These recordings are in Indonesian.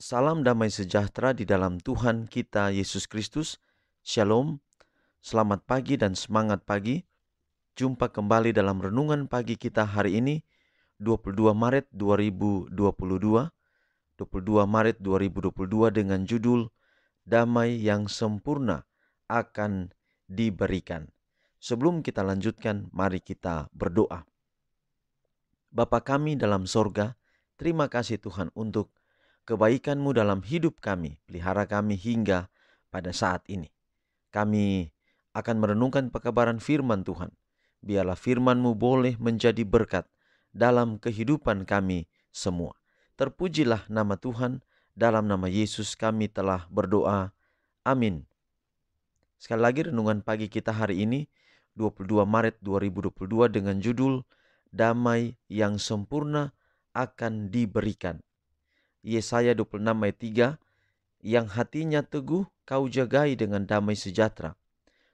Salam damai sejahtera di dalam Tuhan kita Yesus Kristus. Shalom, selamat pagi dan semangat pagi. Jumpa kembali dalam renungan pagi kita hari ini, 22 Maret 2022. 22 Maret 2022 dengan judul Damai yang Sempurna akan diberikan. Sebelum kita lanjutkan, mari kita berdoa. Bapa kami dalam sorga, terima kasih Tuhan untuk kebaikan-Mu dalam hidup kami, pelihara kami hingga pada saat ini. Kami akan merenungkan pekabaran firman Tuhan. Biarlah firman-Mu boleh menjadi berkat dalam kehidupan kami semua. Terpujilah nama Tuhan, dalam nama Yesus kami telah berdoa. Amin. Sekali lagi renungan pagi kita hari ini, 22 Maret 2022 dengan judul Damai yang Sempurna akan diberikan. Yesaya 26 ayat 3, yang hatinya teguh kau jagai dengan damai sejahtera,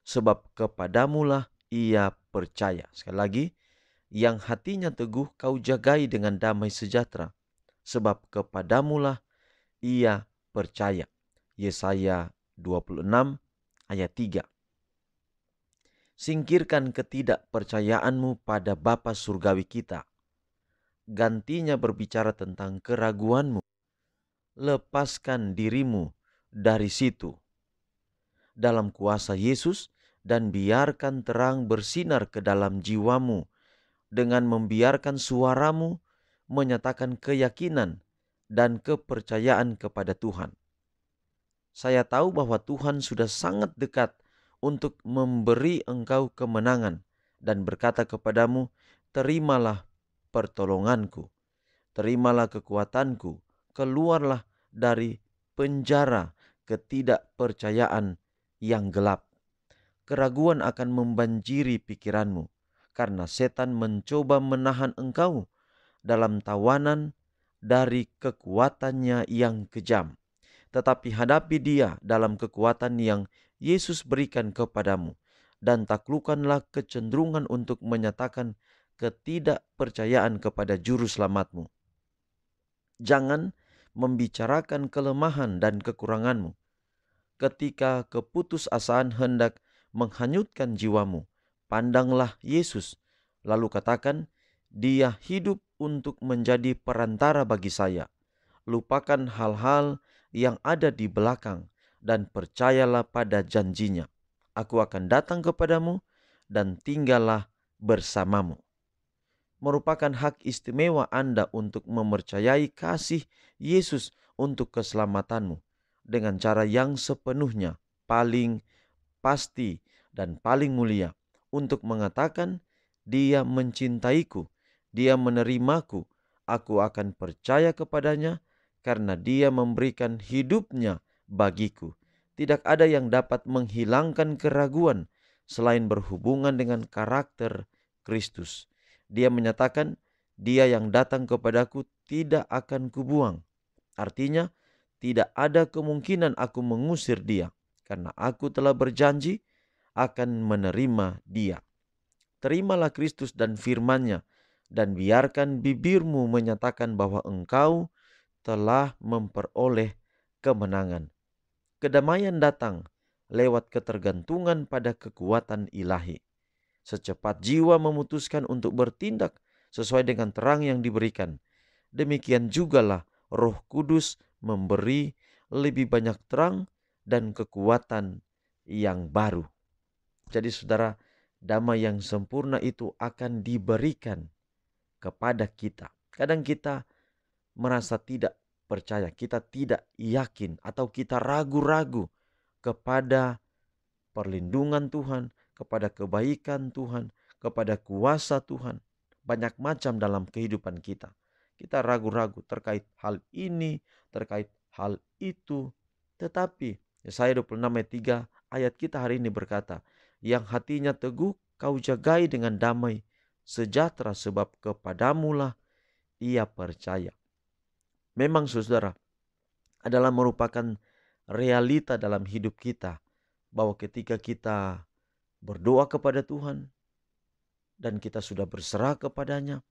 sebab kepadamulah ia percaya. Sekali lagi, yang hatinya teguh kau jagai dengan damai sejahtera, sebab kepadamulah ia percaya. Yesaya 26 ayat 3. Singkirkan ketidakpercayaanmu pada Bapa Surgawi kita. Gantinya berbicara tentang keraguanmu. Lepaskan dirimu dari situ dalam kuasa Yesus dan biarkan terang bersinar ke dalam jiwamu dengan membiarkan suaramu menyatakan keyakinan dan kepercayaan kepada Tuhan. Saya tahu bahwa Tuhan sudah sangat dekat untuk memberi engkau kemenangan dan berkata kepadamu, terimalah pertolonganku, terimalah kekuatanku, keluarlah dari penjara ketidakpercayaan yang gelap. Keraguan akan membanjiri pikiranmu karena setan mencoba menahan engkau dalam tawanan dari kekuatannya yang kejam. Tetapi hadapi dia dalam kekuatan yang Yesus berikan kepadamu dan taklukkanlah kecenderungan untuk menyatakan ketidakpercayaan kepada juru selamatmu. Jangan membicarakan kelemahan dan kekuranganmu. Ketika keputusasaan hendak menghanyutkan jiwamu, pandanglah Yesus, lalu katakan, dia hidup untuk menjadi perantara bagi saya. Lupakan hal-hal yang ada di belakang dan percayalah pada janjinya. Aku akan datang kepadamu dan tinggallah bersamamu. Merupakan hak istimewa Anda untuk mempercayai kasih Yesus untuk keselamatanmu dengan cara yang sepenuhnya, paling pasti dan paling mulia, untuk mengatakan dia mencintaiku, dia menerimaku, aku akan percaya kepadanya karena dia memberikan hidupnya bagiku. Tidak ada yang dapat menghilangkan keraguan selain berhubungan dengan karakter Kristus. Dia menyatakan, dia yang datang kepadaku tidak akan kubuang. Artinya, tidak ada kemungkinan aku mengusir dia, karena aku telah berjanji akan menerima dia. Terimalah Kristus dan firman-Nya, dan biarkan bibirmu menyatakan bahwa engkau telah memperoleh kemenangan. Kedamaian datang lewat ketergantungan pada kekuatan ilahi. Secepat jiwa memutuskan untuk bertindak sesuai dengan terang yang diberikan, demikian jugalah Roh Kudus memberi lebih banyak terang dan kekuatan yang baru. Jadi saudara, damai yang sempurna itu akan diberikan kepada kita. Kadang kita merasa tidak percaya, kita tidak yakin atau kita ragu-ragu kepada perlindungan Tuhan, kepada kebaikan Tuhan, kepada kuasa Tuhan. Banyak macam dalam kehidupan kita. Kita ragu-ragu terkait hal ini, terkait hal itu. Tetapi Yesaya 26 ayat 3 ayat kita hari ini berkata, yang hatinya teguh kau jagai dengan damai sejahtera sebab kepadamulah ia percaya. Memang saudara, adalah merupakan realita dalam hidup kita bahwa ketika kita berdoa kepada Tuhan dan kita sudah berserah kepadanya,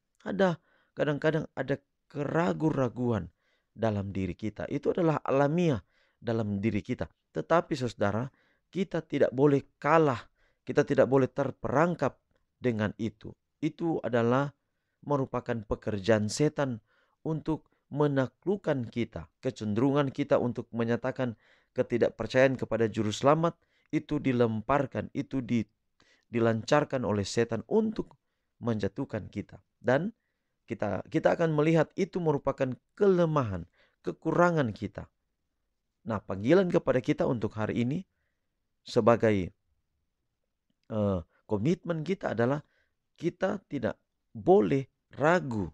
kadang-kadang ada keraguan-raguan dalam diri kita. Itu adalah alamiah dalam diri kita. Tetapi saudara, kita tidak boleh kalah. Kita tidak boleh terperangkap dengan itu. Itu adalah merupakan pekerjaan setan untuk menaklukkan kita. Kecenderungan kita untuk menyatakan ketidakpercayaan kepada juru selamat itu dilemparkan, itu dilancarkan oleh setan untuk menjatuhkan kita. Dan kita akan melihat itu merupakan kelemahan, kekurangan kita. Nah, panggilan kepada kita untuk hari ini sebagai komitmen kita adalah kita tidak boleh ragu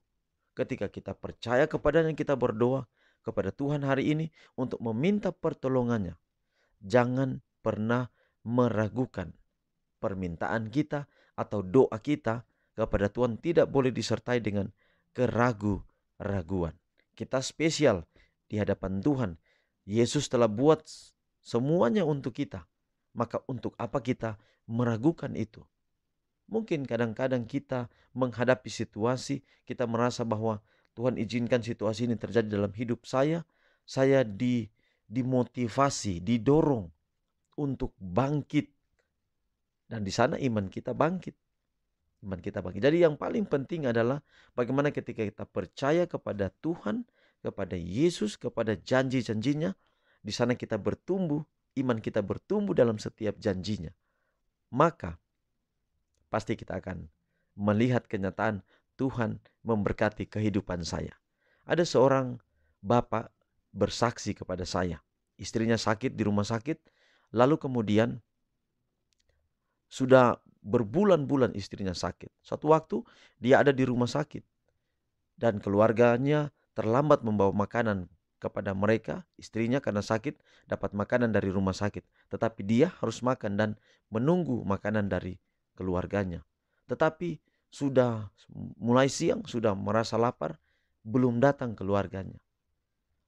ketika kita percaya kepadanya, kita berdoa kepada Tuhan hari ini untuk meminta pertolongannya. Jangan pernah meragukan permintaan kita atau doa kita kepada Tuhan tidak boleh disertai dengan keraguan. Kita spesial di hadapan Tuhan. Yesus telah buat semuanya untuk kita. Maka untuk apa kita meragukan itu? Mungkin kadang-kadang kita menghadapi situasi, kita merasa bahwa Tuhan izinkan situasi ini terjadi dalam hidup saya dimotivasi, didorong untuk bangkit. Dan di sana iman kita bangkit. Jadi yang paling penting adalah bagaimana ketika kita percaya kepada Tuhan, kepada Yesus, kepada janji-janjinya, di sana kita bertumbuh, iman kita bertumbuh dalam setiap janjinya. Maka pasti kita akan melihat kenyataan Tuhan memberkati kehidupan saya. Ada seorang bapak bersaksi kepada saya. Istrinya sakit di rumah sakit, lalu kemudian sudah berbulan-bulan istrinya sakit. Suatu waktu dia ada di rumah sakit dan keluarganya terlambat membawa makanan kepada mereka. Istrinya karena sakit dapat makanan dari rumah sakit, tetapi dia harus makan dan menunggu makanan dari keluarganya. Tetapi sudah mulai siang, sudah merasa lapar, belum datang keluarganya.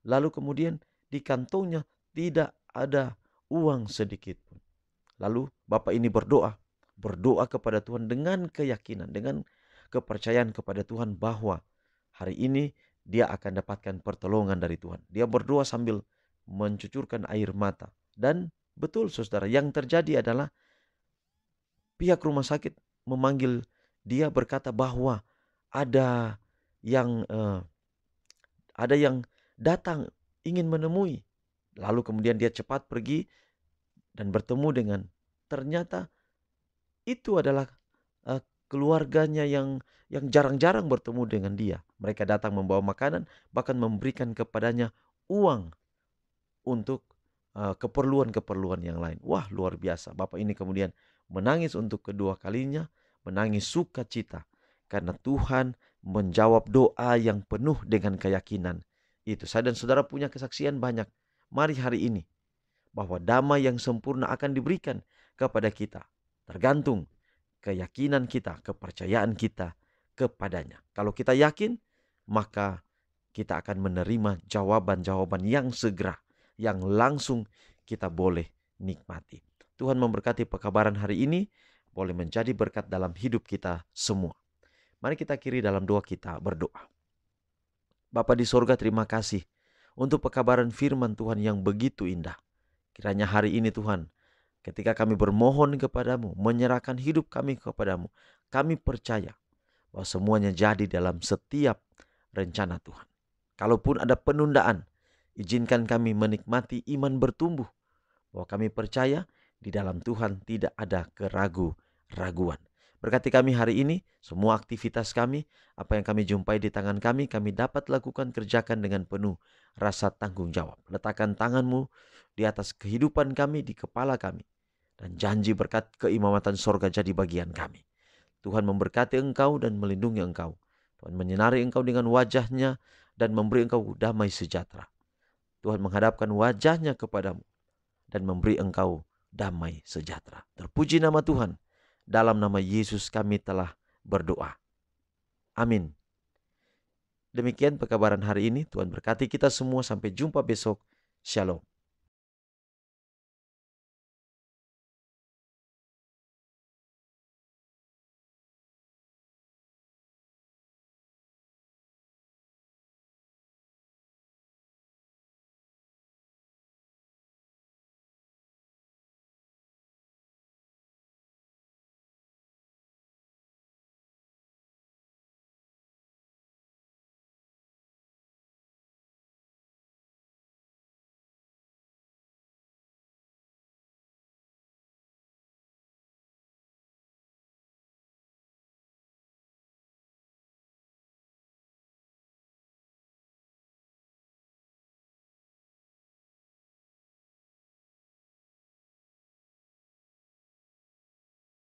Lalu kemudian di kantongnya tidak ada uang sedikit pun. Lalu bapak ini berdoa kepada Tuhan dengan keyakinan, dengan kepercayaan kepada Tuhan bahwa hari ini dia akan dapatkan pertolongan dari Tuhan. Dia berdoa sambil mencucurkan air mata. Dan betul saudara, yang terjadi adalah pihak rumah sakit memanggil dia berkata bahwa ada yang datang ingin menemui. Lalu kemudian dia cepat pergi dan bertemu dengan, ternyata itu adalah keluarganya yang jarang-jarang bertemu dengan dia. Mereka datang membawa makanan, bahkan memberikan kepadanya uang untuk keperluan-keperluan yang lain. Wah, luar biasa. Bapak ini kemudian menangis untuk kedua kalinya, menangis sukacita karena Tuhan menjawab doa yang penuh dengan keyakinan. Itu saya dan saudara punya kesaksian banyak. Mari hari ini bahwa damai yang sempurna akan diberikan kepada kita. Tergantung keyakinan kita, kepercayaan kita kepadanya. Kalau kita yakin, maka kita akan menerima jawaban-jawaban yang segera, yang langsung kita boleh nikmati. Tuhan memberkati pekabaran hari ini, boleh menjadi berkat dalam hidup kita semua. Mari kita akhiri dalam doa kita berdoa. Bapa di sorga, terima kasih untuk pekabaran firman Tuhan yang begitu indah. Kiranya hari ini Tuhan, ketika kami bermohon kepadamu, menyerahkan hidup kami kepadamu, kami percaya bahwa semuanya jadi dalam setiap rencana Tuhan. Kalaupun ada penundaan, izinkan kami menikmati iman bertumbuh, bahwa kami percaya di dalam Tuhan tidak ada keraguan-raguan. Berkati kami hari ini, semua aktivitas kami, apa yang kami jumpai di tangan kami dapat lakukan, kerjakan dengan penuh rasa tanggung jawab. Letakkan tanganmu di atas kehidupan kami, di kepala kami. Dan janji berkat keimamatan sorga jadi bagian kami. Tuhan memberkati engkau dan melindungi engkau. Tuhan menyinari engkau dengan wajahnya dan memberi engkau damai sejahtera. Tuhan menghadapkan wajahnya kepadamu dan memberi engkau damai sejahtera. Terpuji nama Tuhan. Dalam nama Yesus kami telah berdoa. Amin. Demikian pekabaran hari ini. Tuhan berkati kita semua. Sampai jumpa besok. Shalom.